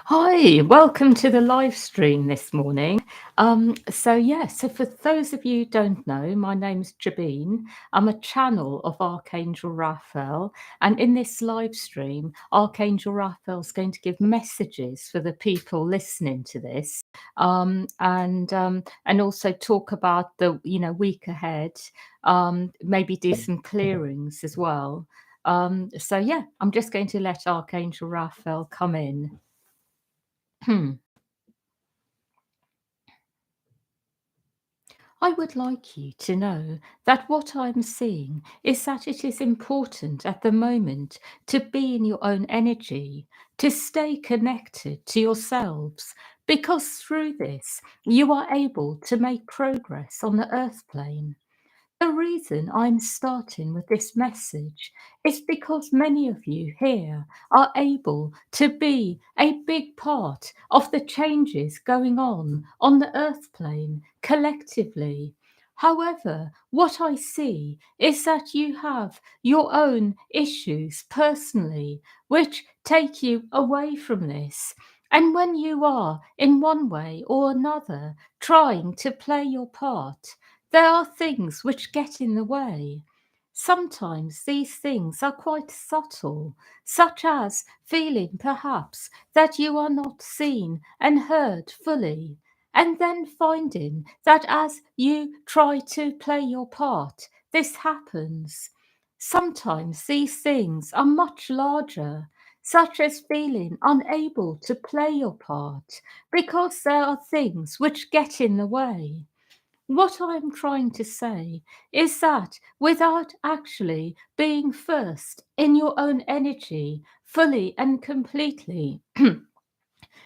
Hi, welcome to the live stream this morning. So for those of you who don't know, my name's Jabeen. I'm a channel of Archangel Raphael, and in this live stream, Archangel Raphael's going to give messages for the people listening to this, and also talk about the week ahead. Maybe do some clearings as well. I'm just going to let Archangel Raphael come in. I would like you to know that what I'm seeing is that it is important at the moment to be in your own energy, to stay connected to yourselves, because through this you are able to make progress on the earth plane. The reason I'm starting with this message is because many of you here are able to be a big part of the changes going on the earth plane collectively. However, what I see is that you have your own issues personally, which take you away from this. And when you are, in one way or another, trying to play your part, there are things which get in the way. Sometimes these things are quite subtle, such as feeling perhaps that you are not seen and heard fully, and then finding that as you try to play your part, this happens. Sometimes these things are much larger, such as feeling unable to play your part because there are things which get in the way. What I'm trying to say is that without actually being first in your own energy fully and completely,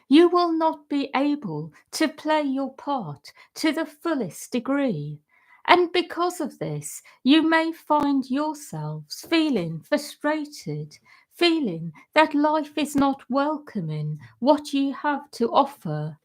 you will not be able to play your part to the fullest degree. And because of this, you may find yourselves feeling frustrated, feeling that life is not welcoming what you have to offer.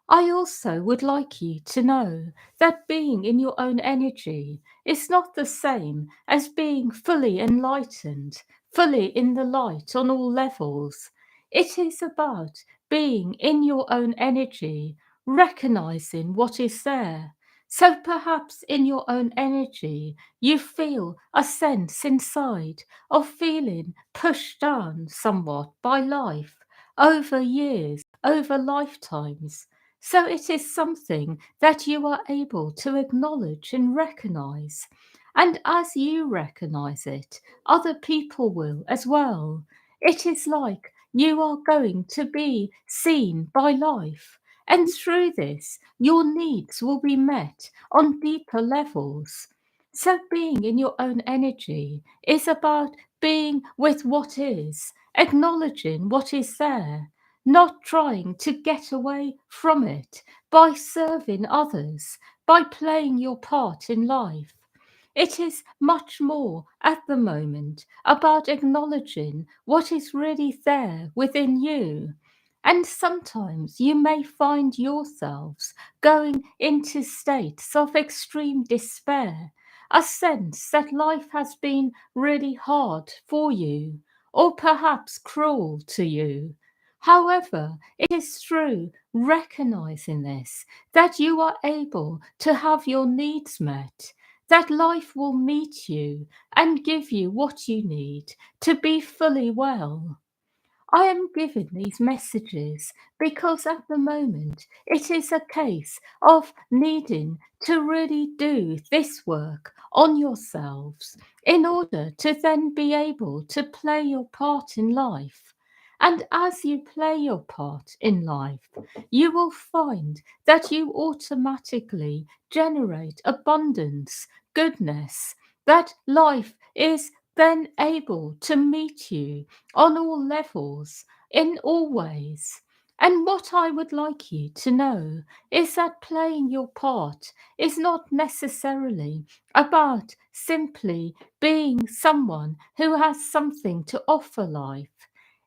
I also would like you to know that being in your own energy is not the same as being fully enlightened, fully in the light on all levels. It is about being in your own energy, recognizing what is there. So perhaps in your own energy, you feel a sense inside of feeling pushed down somewhat by life over years, over lifetimes. So it is something that you are able to acknowledge and recognize. And as you recognize it, other people will as well. It is like you are going to be seen by life. And through this, your needs will be met on deeper levels. So, being in your own energy is about being with what is, acknowledging what is there, not trying to get away from it by serving others, by playing your part in life. It is much more at the moment about acknowledging what is really there within you. And sometimes you may find yourselves going into states of extreme despair, a sense that life has been really hard for you, or perhaps cruel to you. However, it is through recognizing this that you are able to have your needs met, that life will meet you and give you what you need to be fully well. I am giving these messages because at the moment it is a case of needing to really do this work on yourselves in order to then be able to play your part in life. And as you play your part in life, you will find that you automatically generate abundance, goodness, that life is then able to meet you on all levels, in all ways. And what I would like you to know is that playing your part is not necessarily about simply being someone who has something to offer life.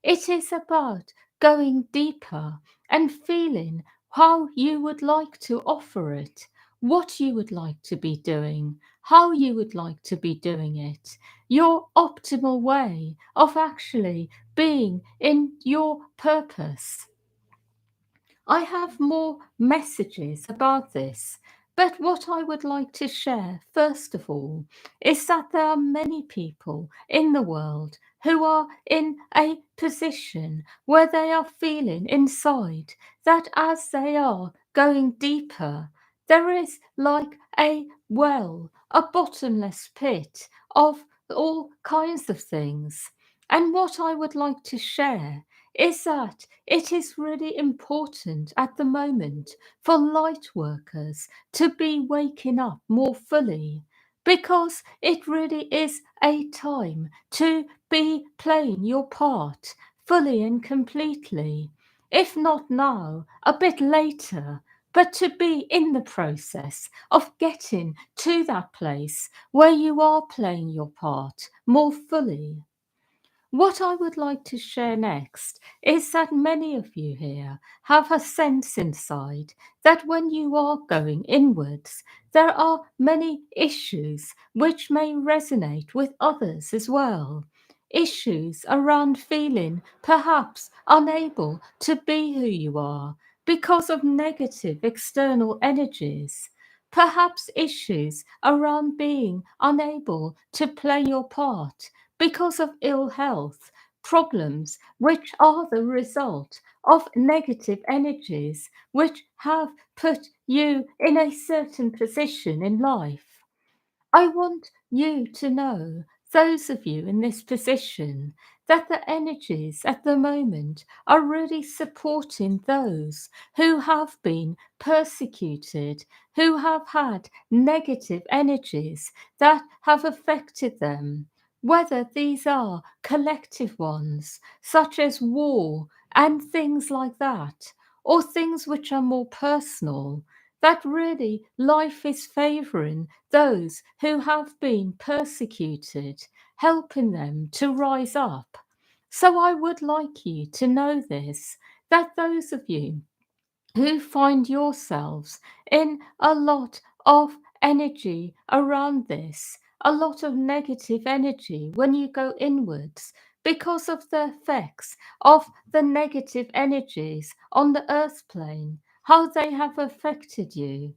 It is about going deeper and feeling how you would like to offer it, what you would like to be doing, how you would like to be doing it, your optimal way of actually being in your purpose. I have more messages about this, but what I would like to share first of all is that there are many people in the world who are in a position where they are feeling inside that as they are going deeper, there is like a well, a bottomless pit of all kinds of things. And what I would like to share is that it is really important at the moment for light workers to be waking up more fully, because it really is a time to be playing your part fully and completely. If not now, a bit later, but to be in the process of getting to that place where you are playing your part more fully. What I would like to share next is that many of you here have a sense inside that when you are going inwards, there are many issues which may resonate with others as well. Issues around feeling perhaps unable to be who you are because of negative external energies. Perhaps issues around being unable to play your part because of ill health, problems which are the result of negative energies which have put you in a certain position in life. I want you to know, those of you in this position, that the energies at the moment are really supporting those who have been persecuted, who have had negative energies that have affected them, whether these are collective ones, such as war and things like that, or things which are more personal, that really life is favouring those who have been persecuted, helping them to rise up. So I would like you to know this, that those of you who find yourselves in a lot of energy around this, a lot of negative energy when you go inwards because of the effects of the negative energies on the earth plane, how they have affected you.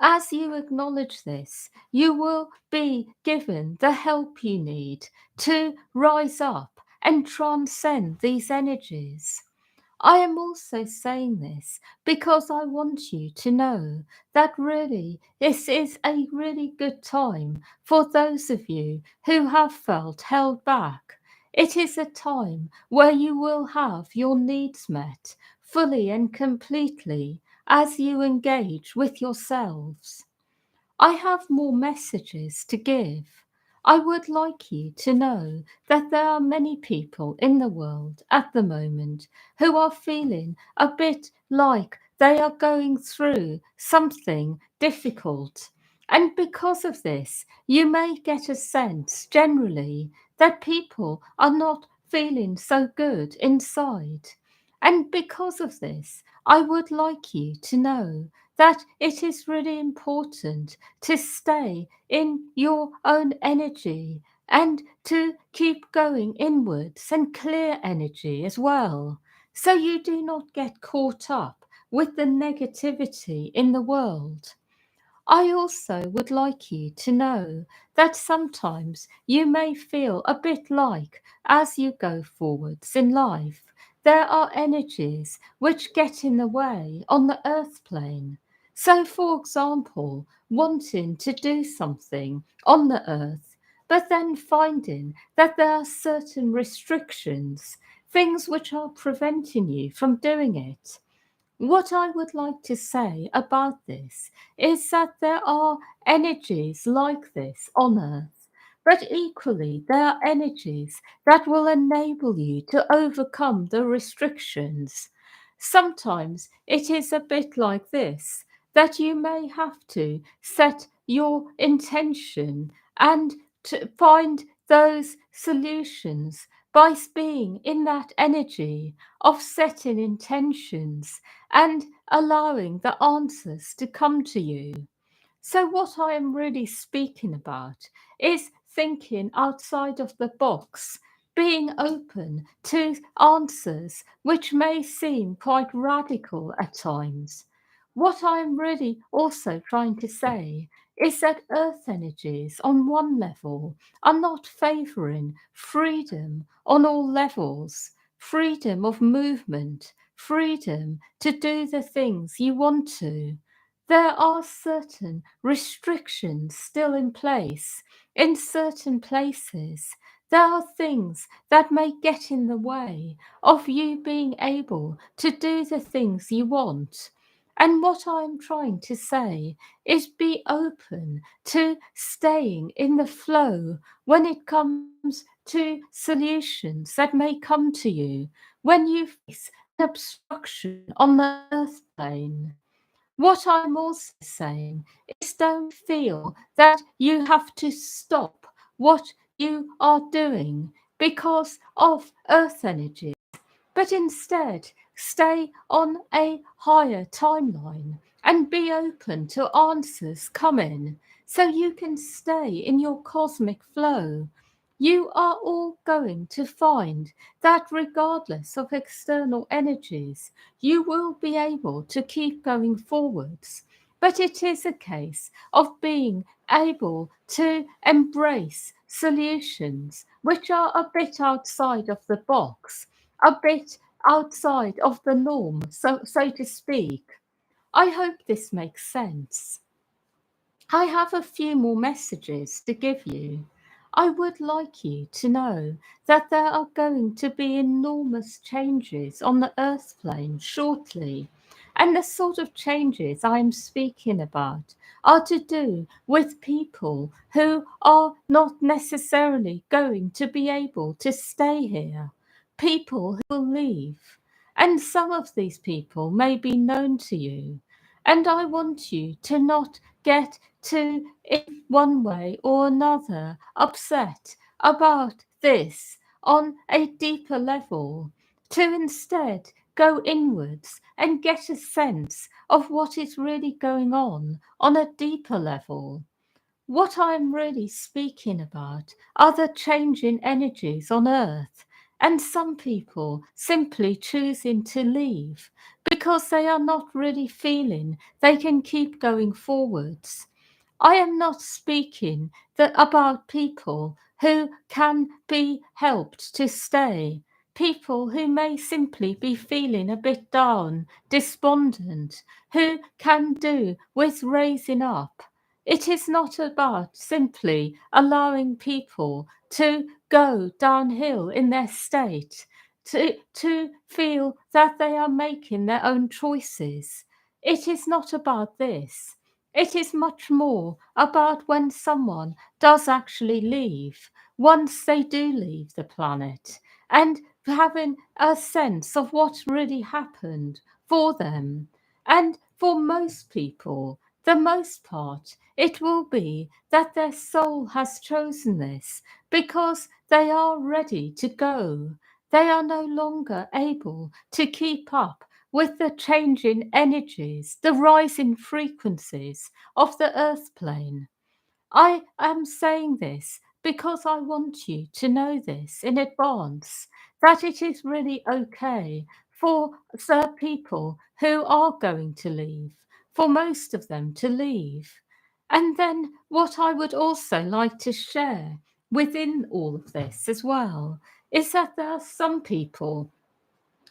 As you acknowledge this, you will be given the help you need to rise up and transcend these energies. I am also saying this because I want you to know that really this is a really good time for those of you who have felt held back. It is a time where you will have your needs met fully and completely as you engage with yourselves. I have more messages to give. I would like you to know that there are many people in the world at the moment who are feeling a bit like they are going through something difficult. And because of this, you may get a sense generally that people are not feeling so good inside. And because of this, I would like you to know that it is really important to stay in your own energy and to keep going inwards and clear energy as well, so you do not get caught up with the negativity in the world. I also would like you to know that sometimes you may feel a bit like, as you go forwards in life, there are energies which get in the way on the earth plane. So, for example, wanting to do something on the earth, but then finding that there are certain restrictions, things which are preventing you from doing it. What I would like to say about this is that there are energies like this on Earth, but equally there are energies that will enable you to overcome the restrictions. Sometimes it is a bit like this, that you may have to set your intention and to find those solutions by being in that energy of setting intentions and allowing the answers to come to you. So, what I am really speaking about is thinking outside of the box, being open to answers which may seem quite radical at times. What I'm really also trying to say is that earth energies on one level are not favouring freedom on all levels, freedom of movement, freedom to do the things you want to. There are certain restrictions still in place in certain places. There are things that may get in the way of you being able to do the things you want. And what I'm trying to say is be open to staying in the flow when it comes to solutions that may come to you when you face an obstruction on the earth plane. What I'm also saying is don't feel that you have to stop what you are doing because of earth energy, but instead stay on a higher timeline and be open to answers coming so you can stay in your cosmic flow. You are all going to find that regardless of external energies, you will be able to keep going forwards. But it is a case of being able to embrace solutions which are a bit outside of the box, a bit outside of the norm, so to speak. I hope this makes sense. I have a few more messages to give you. I would like you to know that there are going to be enormous changes on the earth plane shortly. And the sort of changes I'm speaking about are to do with people who are not necessarily going to be able to stay here, people who will leave. And some of these people may be known to you. And I want you to not get to, in one way or another, upset about this on a deeper level, to instead go inwards and get a sense of what is really going on a deeper level. What I'm really speaking about are the changing energies on earth, and some people simply choosing to leave because they are not really feeling they can keep going forwards. I am not speaking about people who can be helped to stay, people who may simply be feeling a bit down, despondent, who can do with raising up. It is not about simply allowing people to go downhill in their state, to feel that they are making their own choices. It is not about this. It is much more about when someone does actually leave, once they do leave the planet, and having a sense of what really happened for them. And for most people, the most part, it will be that their soul has chosen this because they are ready to go. They are no longer able to keep up with the changing energies, the rising frequencies of the earth plane. I am saying this because I want you to know this in advance, that it is really okay for the people who are going to leave, for most of them to leave. And then what I would also like to share within all of this as well is that there are some people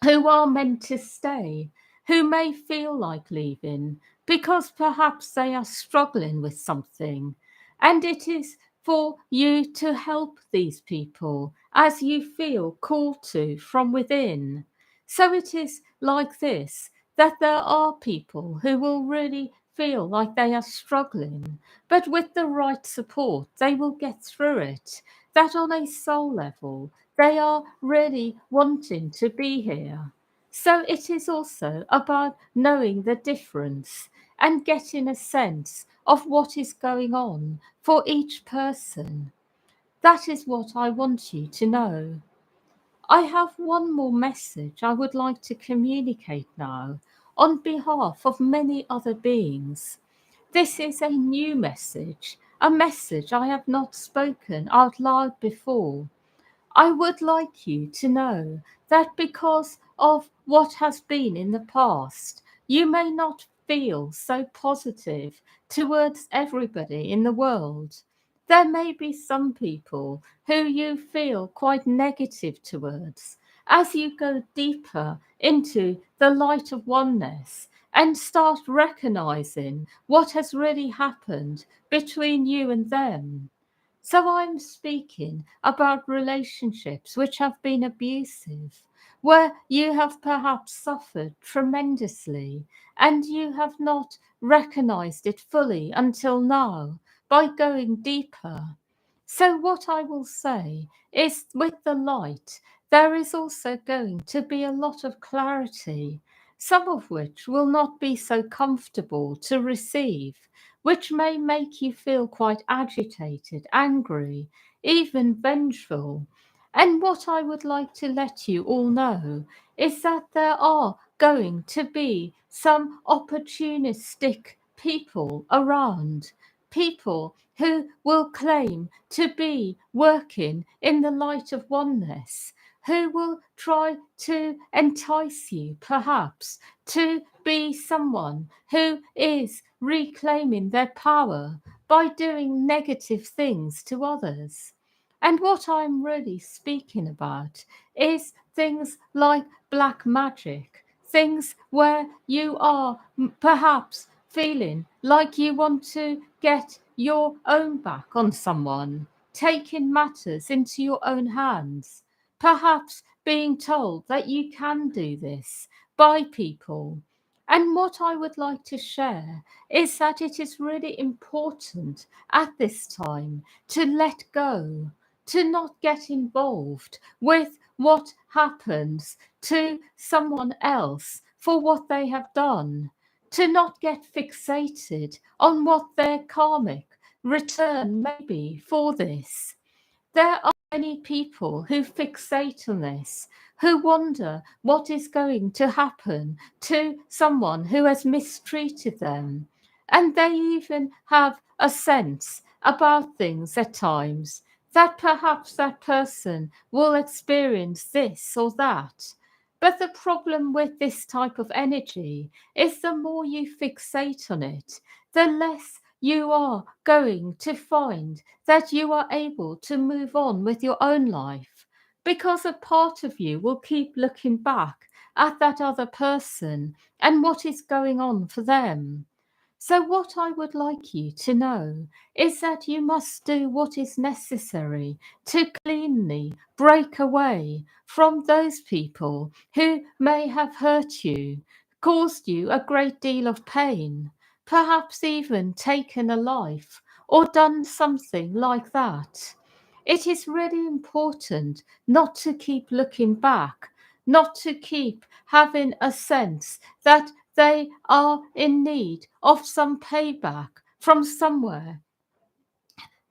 who are meant to stay, who may feel like leaving because perhaps they are struggling with something. And it is for you to help these people as you feel called to from within. So it is like this, that there are people who will really feel like they are struggling, but with the right support, they will get through it. That on a soul level, they are really wanting to be here. So it is also about knowing the difference and getting a sense of what is going on for each person. That is what I want you to know. I have one more message I would like to communicate now on behalf of many other beings. This is a new message, a message I have not spoken out loud before. I would like you to know that because of what has been in the past, you may not feel so positive towards everybody in the world. There may be some people who you feel quite negative towards. As you go deeper into the light of oneness and start recognizing what has really happened between you and them. So I'm speaking about relationships which have been abusive, where you have perhaps suffered tremendously and you have not recognized it fully until now by going deeper. So, what I will say is with the light, there is also going to be a lot of clarity, some of which will not be so comfortable to receive, which may make you feel quite agitated, angry, even vengeful. And what I would like to let you all know is that there are going to be some opportunistic people around, people who will claim to be working in the light of oneness, who will try to entice you, perhaps, to be someone who is reclaiming their power by doing negative things to others. And what I'm really speaking about is things like black magic, things where you are perhaps feeling like you want to get your own back on someone, taking matters into your own hands, perhaps being told that you can do this by people. And what I would like to share is that it is really important at this time to let go, to not get involved with what happens to someone else for what they have done, to not get fixated on what their karmic return may be for this. There are many people who fixate on this, who wonder what is going to happen to someone who has mistreated them. And they even have a sense about things at times that perhaps that person will experience this or that. But the problem with this type of energy is the more you fixate on it, the less you are going to find that you are able to move on with your own life, because a part of you will keep looking back at that other person and what is going on for them. So, what I would like you to know is that you must do what is necessary to cleanly break away from those people who may have hurt you, caused you a great deal of pain, perhaps even taken a life or done something like that. It is really important not to keep looking back, not to keep having a sense that they are in need of some payback from somewhere.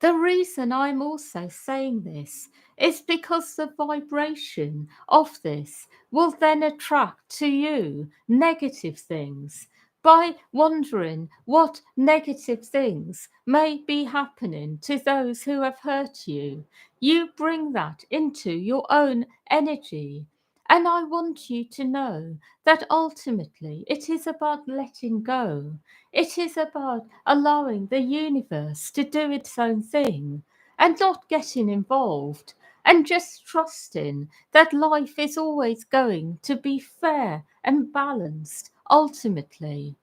The reason I'm also saying this is because the vibration of this will then attract to you negative things. By wondering what negative things may be happening to those who have hurt you, you bring that into your own energy. And I want you to know that ultimately it is about letting go. It is about allowing the universe to do its own thing and not getting involved, and just trusting that life is always going to be fair and balanced ultimately.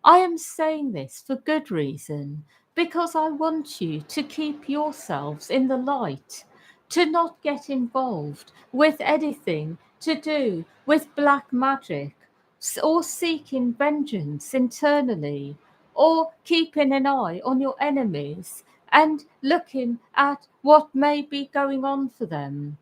I am saying this for good reason, because I want you to keep yourselves in the light, to not get involved with anything to do with black magic, or seeking vengeance internally, or keeping an eye on your enemies and looking at what may be going on for them.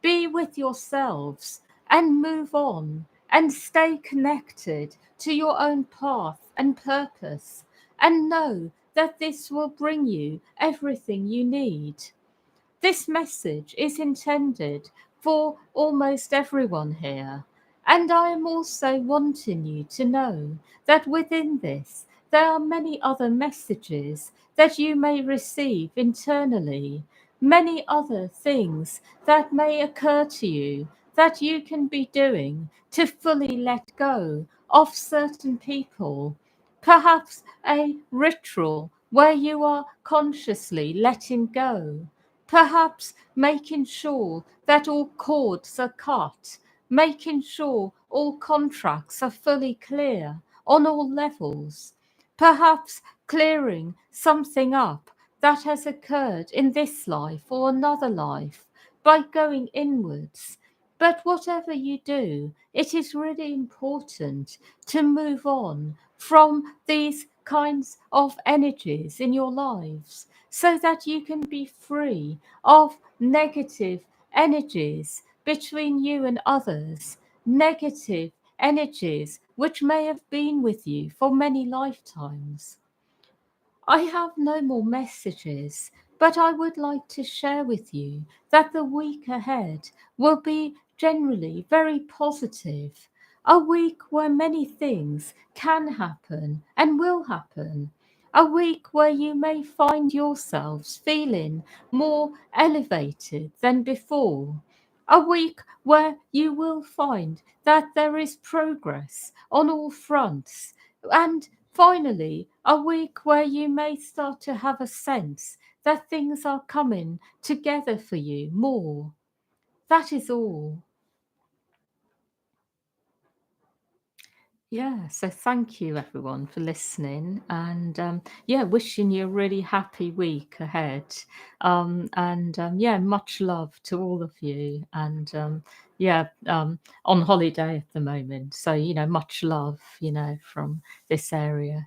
Be with yourselves and move on and stay connected to your own path and purpose, and know that this will bring you everything you need. This message is intended for almost everyone here, and I am also wanting you to know that within this there are many other messages that you may receive internally, many other things that may occur to you that you can be doing to fully let go of certain people. Perhaps a ritual where you are consciously letting go. Perhaps making sure that all cords are cut, making sure all contracts are fully clear on all levels. Perhaps clearing something up that has occurred in this life or another life by going inwards. But whatever you do, it is really important to move on from these kinds of energies in your lives so that you can be free of negative energies between you and others, negative energies which may have been with you for many lifetimes. I have no more messages, but I would like to share with you that the week ahead will be generally very positive. A week where many things can happen and will happen. A week where you may find yourselves feeling more elevated than before. A week where you will find that there is progress on all fronts. And finally, a week where you may start to have a sense that things are coming together for you more. That is all. Yeah, so thank you everyone for listening, and yeah, wishing you a really happy week ahead. And yeah, much love to all of you. And yeah, on holiday at the moment, so much love, from this area.